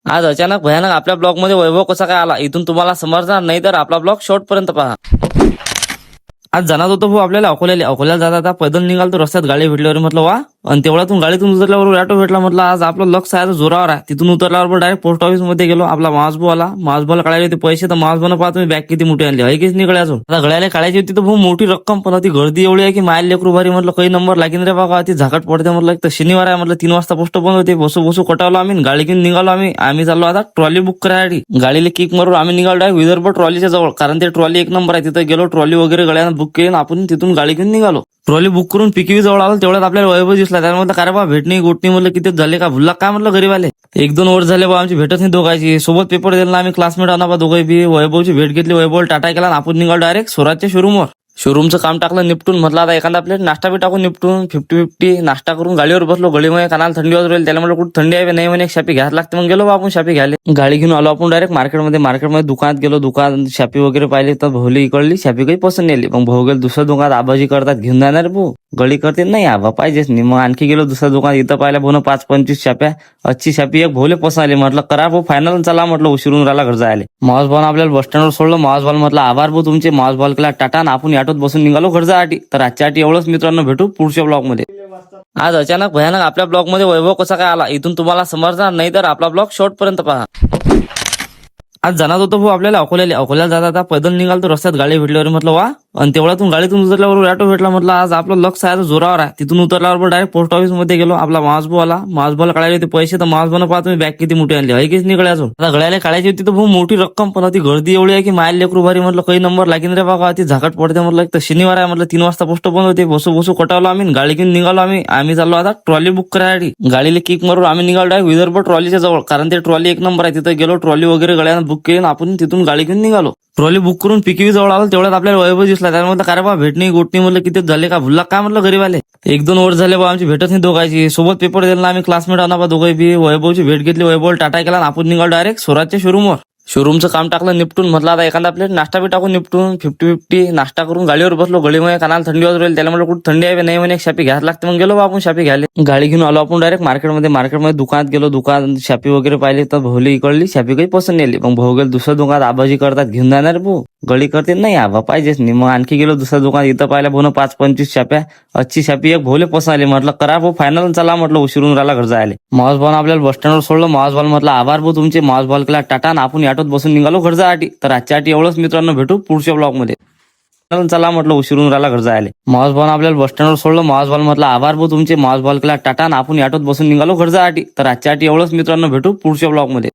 आज अचानक भयानक आपल्या ब्लॉग मध्ये वैभव कसा काय आला इथून तुम्हाला समजणार नाही, तर आपला ब्लॉग शेवट पर्यंत पहा. आज जाणार होतो भाऊ आपल्याला अकोल्याला जाता पैदल निघाल तर रस्त्यात गाडी भेटल्यावर म्हटलं वा, आणि तेवढ्यातून गाडीतून उतरल्यावर ऑटो भेटला. म्हटलं आज आपलं लक्ष आहे जोरावर आहे. तिथून उतरल्यावर डायरेक्ट पोस्ट ऑफिस मध्ये गेलो. आपला मासभाऊ आला. मासभाऊला काढायला होते पैसे, तर मासभाऊने पाहा तुम्ही बॅग किती मोठी आणली आहे, कीच निघाले अजून. आता गळ्याला काढायची होती तर भाऊ मोठी रक्कम, पण ती गर्दी एवढी आहे की मायल लेकरू भारी. म्हटलं काही नंबर लागेल रे बाबा, ती झाकट पडते. म्हटलं एक तर शनिवार आहे. म्हटलं 3 वाजता पोस्ट बंद होते. बसू कटावलो आम्ही, गाडी घेऊन निघालो आम्ही चाललो आता ट्रॉली बुक करायसाठी. गाडीला किक मारून आम्ही निघालो डायरेक्ट विदर्भ ट्रॉलीच्या जवळ, कारण ते ट्रॉली एक नंबर आहे. तिथे गेलो, ट्रॉली वगैरे गळ्यानं बुक केली, आपण तिथून गाडी घेऊन निघालो. ट्रॉली बुक करून पिकवी जवळ आलो, तेवढ्यात आपल्याला वैभव दिसला. त्याला म्हटलं काय रे बा भेटणी गोटणी, म्हटलं किती झाले का भुलला काय, म्हटलं गरीबाले 1-2 वर्ष झाले बा आमची भेटत नाही दोघांची. सोबत पेपर दिला आम्ही, क्लासमेट आना बा दोघे बी. वैभवची भेट घेतली, वैभव टाटा केला आणि आपण निघालो डायरेक्ट स्वराजच्या शोरूमवर. शोरूमचं काम टाकलं निपटून. म्हटलं आता एखादा प्लेट नाश्ता बी टाकून निपटून 50-50 नाश्ता करून गाडीवर बसलो. गडीमध्ये कानाला थंडी वाजू राहिली. त्याला म्हटलं कुठं थंडी आहे नाही, म्हणे एक शापी घ्यायला लागते. मग गेलो बा आपण शापी घ्यायला. गाडी घेऊन आलो आपण डायरेक्ट मार्केटमध्ये दुकानात गेलो. दुकान शापी वगैरे पाहिली तर भोवली इकडली शापी काही पसंत नाही. मग भाऊ गेलो दुसऱ्या दुकानात. आबाजी करतात घेऊन जाणार भाऊ, गडी करते नाही आबा पाहिजेच नाही. मग आणखी गेलो दुसऱ्या दुकानात. इथं पाहिल्या भाऊ 5-25 शाप्या, अच्छी शापी एक भोवले पसंत आली. म्हटलं करा भाऊ फायनल, चला म्हटलं उशिरून राहिला घर जायला. मावस भाऊ आपल्याला बस स्टँडवर सोडलं. मावस भाऊ म्हटलं आभार भाऊ तुमचे. मावस भाऊ केला टाटा आणि आपण ऑटोत बसून निघालो घर जायसाठी. तर आजच्यासाठी एवढंच मित्रांनो, भेटू पुढच्या ब्लॉग मध्ये. आज अचानक भयानक आपल्या ब्लॉग मध्ये वैभव कसा काय आला इथून तुम्हाला समजणार नाही, तर आपला ब्लॉग शेवट पर्यंत पहा. आज जाणार होतो भाऊ आपल्याला अकोल्याला जाता पैदल निघाल तर रस्त्यात गाडी भेटल्यावर म्हटलं वा, आणि तेवढ्यातून गाडीतून उतरल्यावर ऑटो भेटला. म्हटलं आज आपलं लक्ष आहे जोरावर आहे. तिथून उतरल्यावर डायरेक्ट पोस्ट ऑफिस मध्ये गेलो. आपला मासभाऊ आला. मासभाऊला काढायला होते पैसे, तर मासभाऊने पाहा तुम्ही बॅग किती मोठी आणली आहे, कीच निघाले अजून. आता गळ्याला काढायची होती तर भाऊ मोठी रक्कम, पण ती गर्दी एवढी आहे की मायल लेकरू भारी. म्हटलं काही नंबर लागेल रे बाबा, ती झाकट पडते. म्हटलं एक तर शनिवार आहे. म्हटलं 3 वाजता पोस्ट बंद होते. बसू कटावलो आम्ही, गाडी घेऊन निघालो आम्ही चाललो आता ट्रॉली बुक करायसाठी. गाडीला किक मारून आम्ही निघालो डायरेक्ट विदर्भ ट्रॉलीच्या जवळ, कारण ते ट्रॉली एक नंबर आहे. तिथे गेलो, ट्रॉली वगैरे गळ्यानं बुक केली, आपण तिथून गाडी घेऊन निघालो. ट्रॉली बुक करून पिकवी जवळ आलो, तेवढ्यात आपल्याला वैभव दिसला. त्याला म्हटलं काय रे बा भेटणी गोटणी, म्हटलं किती झाले का भुलला काय, म्हटलं गरीबाले 1-2 वर्ष झाले बा आमची भेटत नाही दोघांची. सोबत पेपर दिला आम्ही, क्लासमेट आना बा दोघे बी. वैभवची भेट घेतली, वैभव टाटा केला आणि आपण निघालो डायरेक्ट स्वराजच्या शोरूमवर. शोरूमचं काम टाकलं निपटून. म्हटलं आता एखादा प्लेट नाश्ता बी टाकून निपटून 50-50 नाश्ता करून गाडीवर बसलो. गडीमध्ये कानाला थंडी वाजू राहिली. त्याला म्हटलं कुठं थंडी आहे नाही, म्हणे एक शापी घ्यायला लागते. मग गेलो बा आपण शापी घ्यायला. गाडी घेऊन आलो आपण डायरेक्ट मार्केटमध्ये दुकानात गेलो. दुकान शापी वगैरे पाहिली तर भोवली इकडली शापी काही पसंत नाही. मग भाऊ गेलो दुसऱ्या दुकानात. आबाजी करतात घेऊन जाणार भाऊ, गडी करते नाही आबा पाहिजेच नाही. मग आणखी गेलो दुसऱ्या दुकानात. इथं पाहिल्या भाऊ 5-25 शाप्या, अच्छी शापी एक भोवले पसंत आली. म्हटलं करा भाऊ फायनल, चला म्हटलं उशिरून राहिला घर जायला. मावस भाऊ आपल्याला बस स्टँडवर सोडलं. मावस भाऊ म्हटलं आभार भाऊ तुमचे. मावस भाऊ केला टाटा आणि आपण ऑटोत बसून निघालो घर जायसाठी. तर आजच्यासाठी एवढंच मित्रांनो, भेटू पुढच्या ब्लॉग मध्ये. चला म्हटलं उशिरून राहिला घर जायला. मावस भाऊ आपल्याला बस स्टँडवर सोडलं. मावस भाऊ म्हटलं आभार भाऊ तुमचे. मावस भाऊ केला टाटा आणि आपण ऑटोत बसून निघालो घर जायसाठी. तर आजच्यासाठी एवढंच मित्रांनो, भेटू पुढच्या ब्लॉग मध्ये.